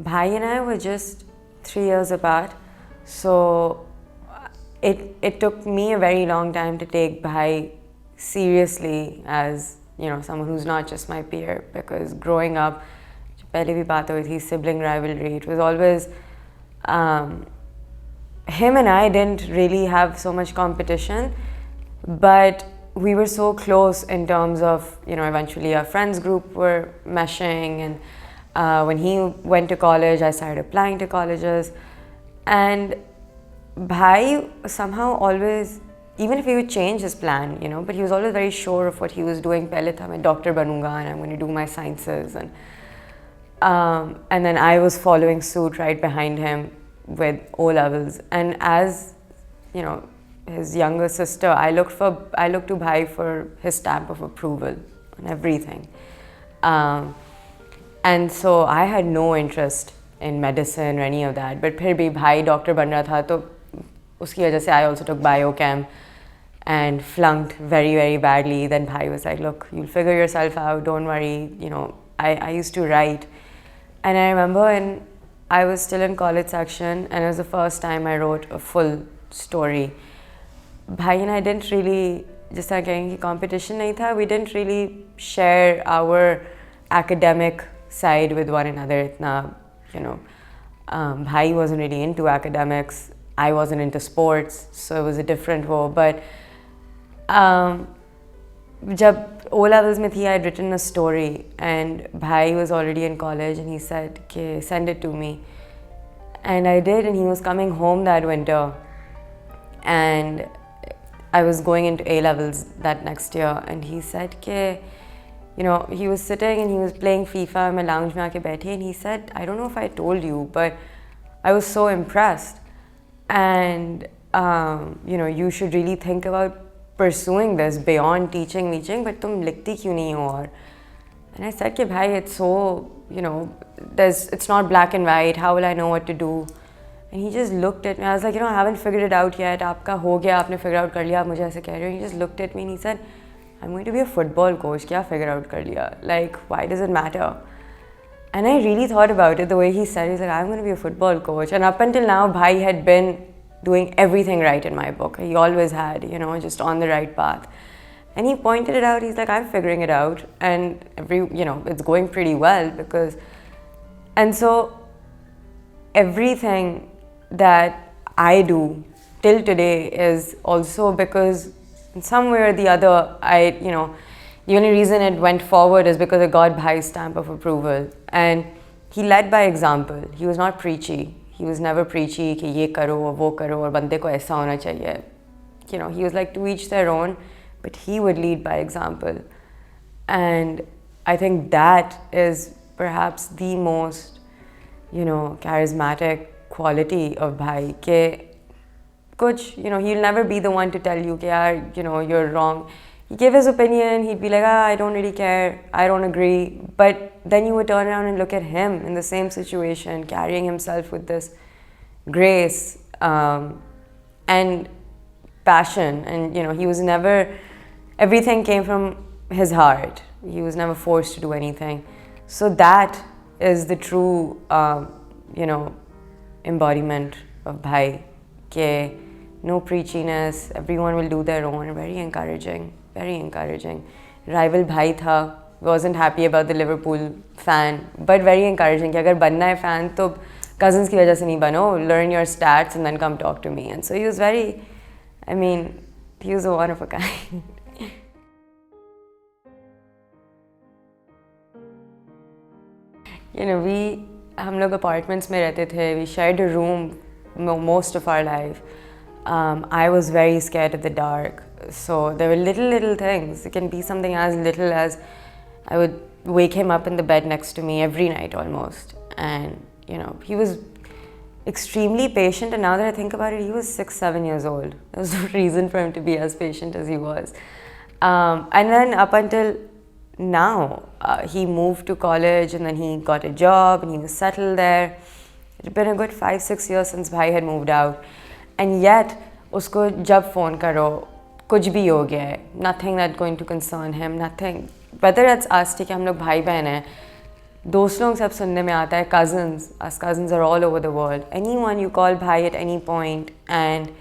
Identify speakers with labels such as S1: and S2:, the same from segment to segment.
S1: Bhai and I were just 3 years apart, so it took me a very long time to take Bhai seriously as someone who's not just my peer, because growing up, pehle bhi baat hui thi, sibling rivalry, it was always him and I didn't really have so much competition, but we were so close in terms of, eventually our friends group were meshing, and when he went to college, I started applying to colleges, and Bhai somehow always, even if he would change his plan, but he was always very sure of what he was doing. Pehle tha main doctor banunga and I'm going to do my sciences, and then I was following suit right behind him with O levels. And as his younger sister, I looked to Bhai for his stamp of approval on everything. And so I had no interest in medicine or any of that, but फिर भी Bhai doctor बन रहा था, तो उसकी वजह से I also took biochem and flunked very, very badly. Then Bhai was like, look, you'll figure yourself out, don't worry. I used to write, and I remember I was still in college section, and it was the first time I wrote a full story. Bhai and I didn't really, just like कहेंगे competition नहीं था, we didn't really share our academic side with one another. Itna, Bhai wasn't really into academics, I wasn't into sports, so it was a different war. But जब O levels में थी, I had written a story, and Bhai was already in college, and he said, "Okay, send it to me." And I did, and he was coming home that winter, and I was going into A levels that next year, and he said, "Okay." He was sitting and he was playing FIFA in my lounge mein aake baithe, and he said, "I don't know if I told you, but I was so impressed, and you should really think about pursuing this beyond teaching, but tum likhti kyun nahi ho?" And I said, "Bhai, it's so, it's not black and white, how will I know what to do?" And he just looked at me. I was like, I haven't figured it out yet. Aapka ho gaya, aapne figure out kar liya, aap mujhe aise keh rahe ho. He just looked at me and he said, "I'm going to be a football coach. Kya figure out kar liya? Like, why does it matter?" And I really thought about it the way he said it. He's like, "I'm going to be a football coach." And up until now, Bhai had been doing everything right in my book. He always had, just on the right path. And he pointed it out. He's like, "I'm figuring it out. And it's going pretty well because..." And so everything that I do till today is also because in some way or the other, the only reason it went forward is because it got Bhai's stamp of approval. And he led by example. He was not preachy. He was never preachy कि ये करो और वो करो और बंदे को ऐसा होना चाहिए. He was like, to each their own, but he would lead by example. And I think that is perhaps the most, charismatic quality of Bhai. Ke kuch, he'll never be the one to tell you, yaar, you're wrong. He gave his opinion, he'd be like, I don't really care, I don't agree. But then you would turn around and look at him in the same situation, carrying himself with this grace and passion. And, he was never, everything came from his heart. He was never forced to do anything. So that is the true, embodiment of Bhai. Ke no preachiness, everyone will do their own. Very encouraging, very encouraging. Rival Bhai tha, wasn't happy about the Liverpool fan, but very encouraging. Ki agar banna hai fan, to cousins ki wajah se nahi bano, learn your stats and then come talk to me. And so he was very, he was a one of a kind. हम लोग apartments में रहते थे. We shared a room most of our life. I was very scared of the dark. So there were little things. It can be something as little as I would wake him up in the bed next to me every night almost. And, he was extremely patient. And now that I think about it, he was 6-7 years old. There was no reason for him to be as patient as he was. And then up until now, he moved to college and then he got a job and he was settled there. It had been a good 5-6 years since Bhai had moved out. And yet, usko jab phone karo, kuch bhi ho gaya hai. Nothing that's going to concern him, nothing. Whether it's us, theek hum log bhai behan hai, दोस्त लोग सब सुनने में आता है, cousins, us cousins are all over the world. Anyone you call bhai at any point, and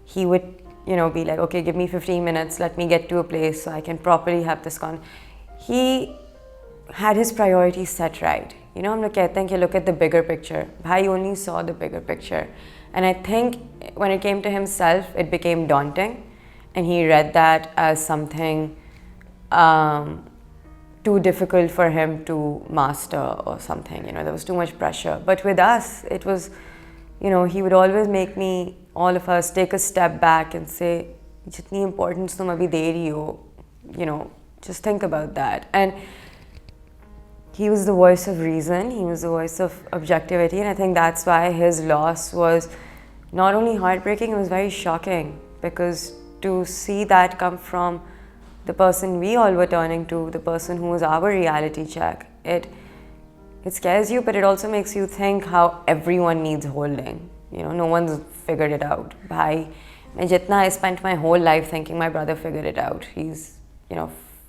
S1: he would, be like, okay, give me 15 minutes, let me get to a place so I can properly have this con. He had his priorities set right. हम लोग कहते हैं कि look at the bigger picture. Bhai only saw the bigger picture. And I think when it came to himself, it became daunting. And he read that as something too difficult for him to master or something. There was too much pressure. But with us, it was, he would always make me, all of us, take a step back and say, jitni importance tum abhi de rahi ho, just think about that. And he was the voice of reason, he was the voice of objectivity, and I think that's why his loss was not only heartbreaking, it was very shocking, because to see that come from the person we all were turning to, the person who was our reality check, it scares you, but it also makes you think how everyone needs holding. No one's figured it out. Bhai, I spent my whole life thinking my brother figured it out. He's,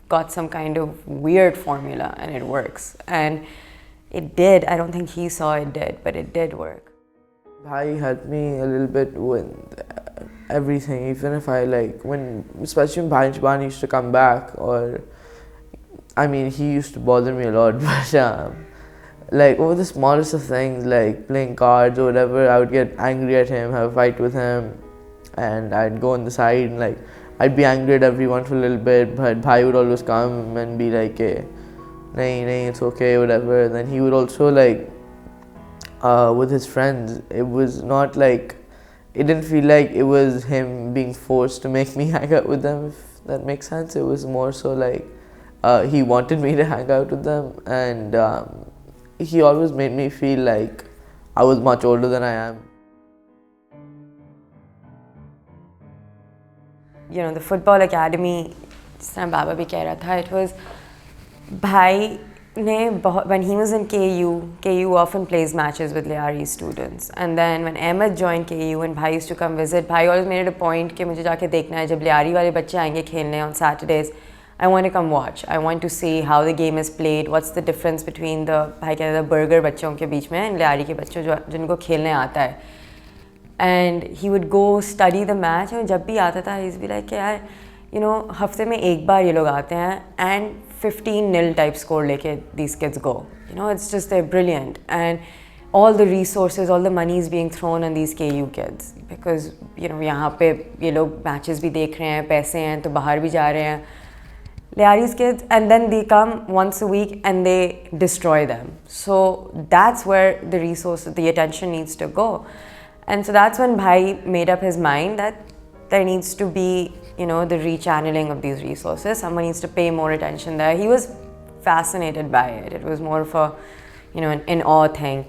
S1: got some kind of weird formula and it works. And it did. I don't think he saw it did, but it did work.
S2: Bhai helped me a little bit with everything, even if especially when Bhai and Shabani used to come back, he used to bother me a lot, but over the smallest of things, like playing cards or whatever, I would get angry at him, have a fight with him, and I'd go on the side and I'd be angry at everyone for a little bit, but Bhai would always come and be like, hey, nahi, it's okay, whatever. And then he would also with his friends, it was not it didn't feel like it was him being forced to make me hang out with them, if that makes sense. It was more so he wanted me to hang out with them, and he always made me feel like I was much older than I am.
S1: The football academy, just like Baba bhi keh raha tha, it was Bhai ne, when he was in KU often plays matches with Lyari students. And then when Emad joined KU and Bhai used to come visit, Bhai always made it a point कि मुझे जाके देखना है जब Lyari वाले बच्चे आएंगे खेलने on Saturdays. I want to come watch. I want to see how the game is played. What's the difference between the Bhai कहता था burger बच्चों के बीच में and Lyari के बच्चों जिनको खेलने आता है. And he would go study the match, and जब भी आता था, he'd be like, यार, हफ्ते में एक बार ये लोग आते हैं, and 15-0 type score लेके these kids go. It's just, they're brilliant. And all the resources, all the money is being thrown on these KU kids. Because, यहाँ पे ये लोग matches भी देख रहे हैं, पैसे हैं, तो बाहर भी जा रहे हैं. Lyari's kids, and then they come once a week and they destroy them. So that's where the resources, the attention needs to go. And so that's when Bhai made up his mind that there needs to be, the rechanneling of these resources. Someone needs to pay more attention there. He was fascinated by it. It was more of a, an in-awe thing.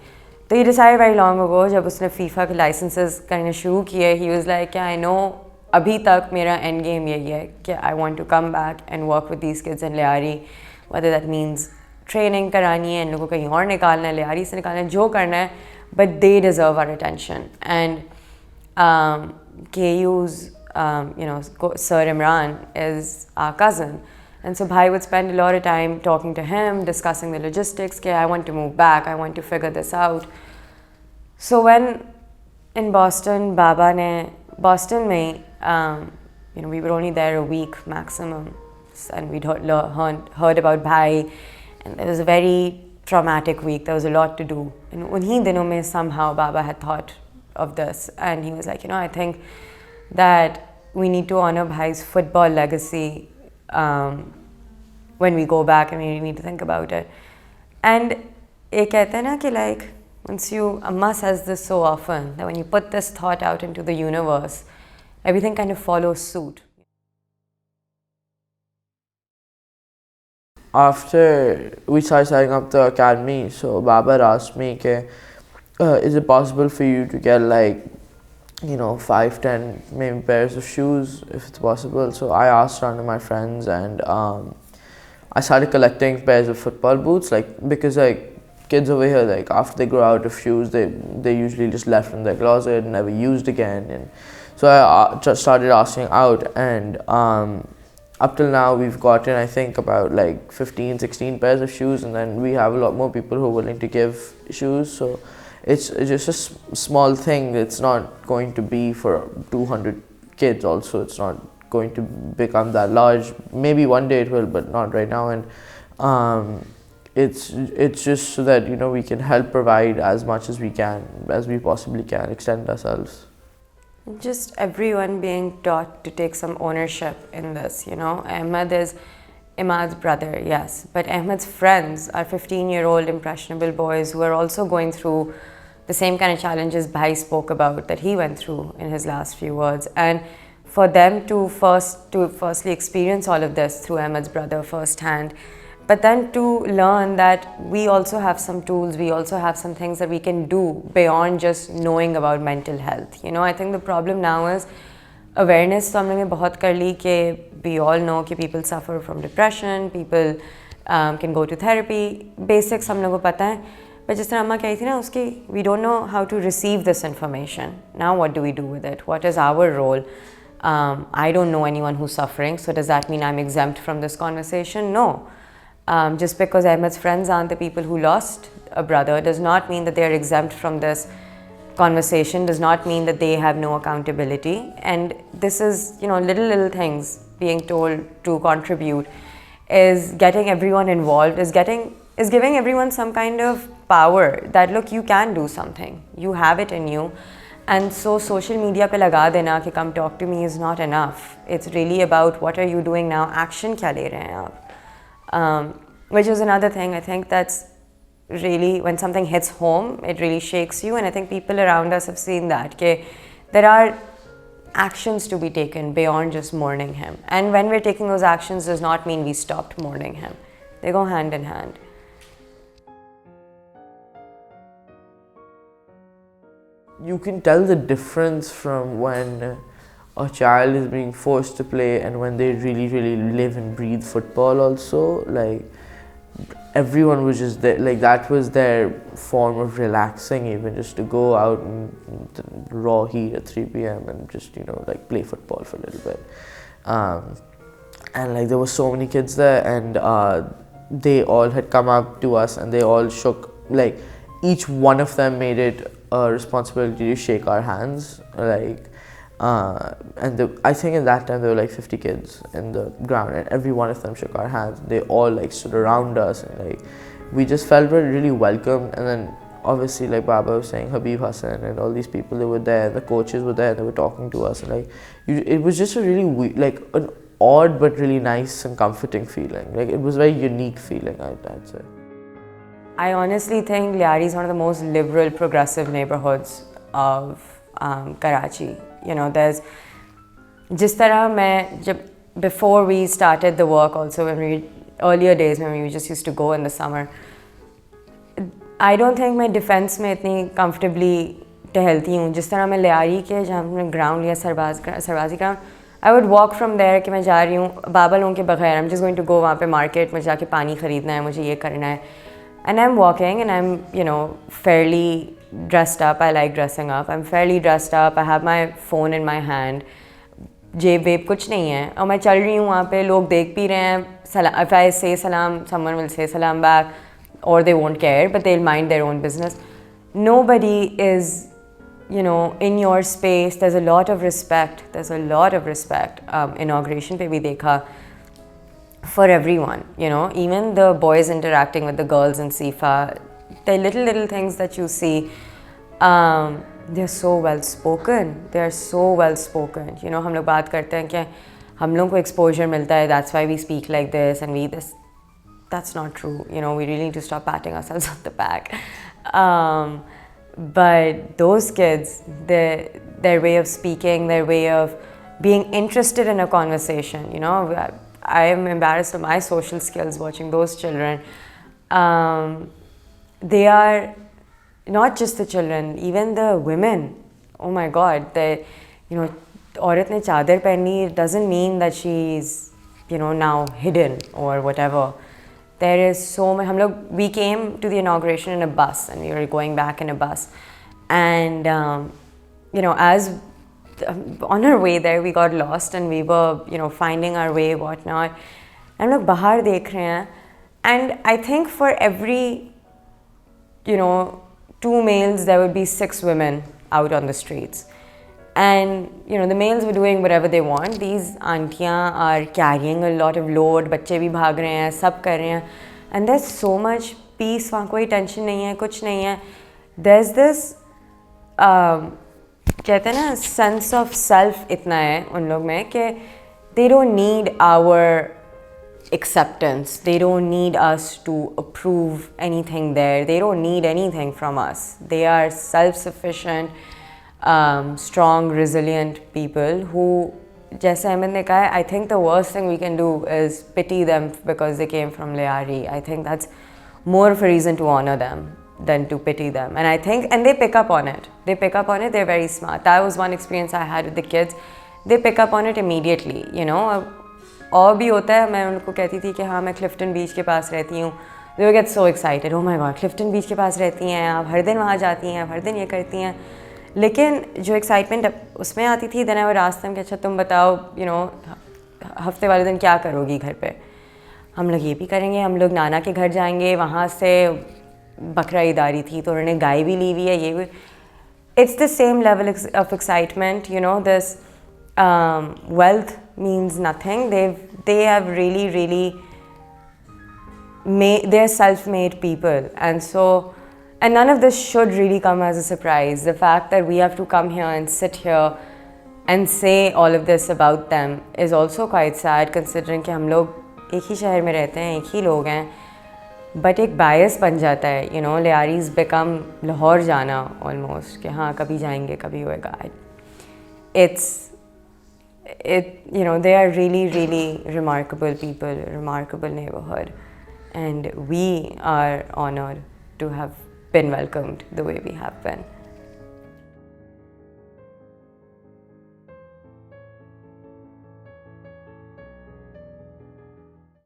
S1: So he decided very long ago, जब उसने FIFA के licenses करने शुरू किए, he was like, I know, अभी तक मेरा end game यही है कि I want to come back and work with these kids in Lyari, whether that means training करानी है, इन लोगों को कहीं और निकालना है, Lyari से निकालना है, जो करना है, but they deserve our attention. And KU's, Sir Imran is our cousin. And so Bhai would spend a lot of time talking to him, discussing the logistics. Okay, I want to move back, I want to figure this out. So when in Boston, Boston mein, we were only there a week maximum. And we'd heard about Bhai. And it was a very traumatic week. There was a lot to do. And unhi dinon mein somehow Baba had thought of this. And he was like, I think that we need to honor Bhai's football legacy when we go back, and we need to think about it. And ye kehte hain na ki once Amma says this so often, that when you put this thought out into the universe, everything kind of follows suit.
S2: After we started setting up the academy, so Baba asked me, is it possible for you to get 5-10 maybe pairs of shoes, if it's possible? So I asked around to my friends, and I started collecting pairs of football boots, because kids over here, after they grow out of shoes, they usually just left in their closet and never used again. And so I just started asking out, and up till now we've gotten, I think, about like 15, 16 pairs of shoes, and then we have a lot more people who are willing to give shoes. So it's just a small thing. It's not going to be for 200 kids also. It's not going to become that large. Maybe one day it will, but not right now. And it's just so that, you know, we can help provide as much as we can, as we possibly can, extend ourselves.
S1: Just everyone being taught to take some ownership in this, you know. Emad is Emad's brother, yes, but Ahmed's friends are 15-year-old impressionable boys who are also going through the same kind of challenges Bhai spoke about that he went through in his last few words. And for them to firstly experience all of this through Ahmed's brother firsthand, but then to learn that we also have some tools, we also have some things that we can do beyond just knowing about mental health. You know, I think the problem now is awareness. तो हम लोगों ने बहुत कर ली कि we all know कि people suffer from depression, people can go to therapy, basics हम लोगों को पता है. But जिस तरह अम्मा कही थी ना उसकी, we don't know how to receive this information. Now what do we do with it? What is our role? I don't know anyone who's suffering, so does that mean I'm exempt from this conversation? No. Just because Ahmed's friends aren't the people who lost a brother does not mean that they're exempt from this conversation, does not mean that they have no accountability. And this is, you know, little things being told to contribute is getting everyone involved, is giving everyone some kind of power that, look, you can do something, you have it in you. And so social media pe laga dena ki come talk to me is not enough. It's really about what are you doing now, action kya le rahe hain aap. Which is another thing. I think that's really, when something hits home, it really shakes you. And I think people around us have seen that, that there are actions to be taken beyond just mourning him. And when we're taking those actions does not mean we stopped mourning him. They go hand in hand.
S2: You can tell the difference from when a child is being forced to play and when they really live and breathe football also. Like, everyone was just there, like that was their form of relaxing, even just to go out in raw heat at 3 p.m. and just, you know, like play football for a little bit. And like there were so many kids there, and they all had come up to us and they all shook, like each one of them made it a responsibility to shake our hands, like and I think in that time there were like 50 kids in the ground, and every one of them shook our hands. They all like stood around us, and like we just felt really welcomed. And then obviously, like Baba was saying, Habib Hassan and all these people, they were there, the coaches were there, they were talking to us, and like it was just a really like an odd but really nice and comforting feeling. Like it was a very unique feeling, I'd say.
S1: I honestly think Lyari is one of the most liberal, progressive neighborhoods of Karachi. You know, there's jis tarah main, before we started the work also, earlier days when we just used to go in the summer, I don't think मैं defense में इतनी comfortably टहलती हूँ जिस तरह मैं लियारी के जहाँ हमने ground लिया सरबाजी ground, I would walk from there कि मैं जा रही हूँ बाबा लोगों के बगैर, I'm just going to go वहाँ पे market, मुझे जाके पानी ख़रीदना है, मुझे ये करना है, and I'm walking and I'm, you know, fairly dressed up. I like dressing up. I'm fairly dressed up. I have my phone in my hand. जेब वेब कुछ नहीं है और मैं चल रही हूँ वहाँ पे, लोग देख भी रहे हैं. If I say salam, someone will say salam back, or they won't care, but they'll mind their own business. Nobody is, you know, in your space. There's a lot of respect. There's a lot of respect. Inauguration पे भी देखा, for everyone, you know, even the boys interacting with the girls in CEFA, the little things that you see, they're so well spoken. They're so well spoken. You know, हम लोग बात करते हैं कि हम लोगों को exposure मिलता है, that's why we speak like this and we this. That's not true. You know, we really need to stop patting ourselves on the back. But those kids, their way of speaking, their way of being interested in a conversation, you know, I am embarrassed of my social skills watching those children. They are not just the children, even the women. Oh my God, you know, औरत ने चादर पहनी doesn't mean that she's, you know, now hidden or whatever. There is so much. We came to the inauguration in a bus and we were going back in a bus. And, you know, as on our way there we got lost and we were, you know, finding our way, whatnot. And look, bahar dekh rahe hain, and I think for every, you know, 2 males there would be 6 women out on the streets. And you know, the males were doing whatever they want. These auntiyan are carrying a lot of load, बच्चे भी भाग रहे हैं, सब कर रहे हैं, and there's so much peace. वहाँ कोई tension नहीं है, कुछ नहीं है. There's this कहते हैं ना, sense of self इतना है उन लोग में कि they don't need our acceptance. They don't need us to approve anything there. They don't need anything from us. They are self-sufficient, strong, resilient people who, जैसे अहमद ने कहा, I think the worst thing we can do is pity them because they came from Lyari. I think that's more of a reason to honor them than to pity them. And I think, and they pick up on it. They pick up on it. They're very smart. That was one experience I had with the kids. They pick up on it immediately, you know. और भी होता है, मैं उनको कहती थी कि हाँ मैं क्लिफ्टन बीच के पास रहती हूँ. They would get so excited. Oh my God, Clifton बीच के पास रहती हैं आप, हर दिन वहाँ जाती हैं, हर दिन ये करती हैं. लेकिन जो एक्साइटमेंट उसमें आती थी, then I would ask them कि अच्छा तुम बताओ, यू नो, हफ्ते वाले दिन क्या करोगी घर पे. हम लोग ये भी करेंगे, हम लोग नाना के घर जाएंगे, वहाँ से बकरा ईद आ रही थी तो उन्होंने गाय भी ली हुई है, ये भी. It's the same level of excitement, you know. This wealth means nothing. They have really they're self-made people, and so, and none of this should really come as a surprise. The fact that we have to come here and sit here and say all of this about them is also quite sad, considering कि हम लोग एक ही शहर में रहते हैं, एक ही लोग हैं. But एक bias बन जाता है, you know. Lyari's become Lahore जाना almost, कि हाँ कभी जाएंगे, कभी होएगा. You know, they are really remarkable people, remarkable neighborhood, and we are honored to have been welcomed the way we have been.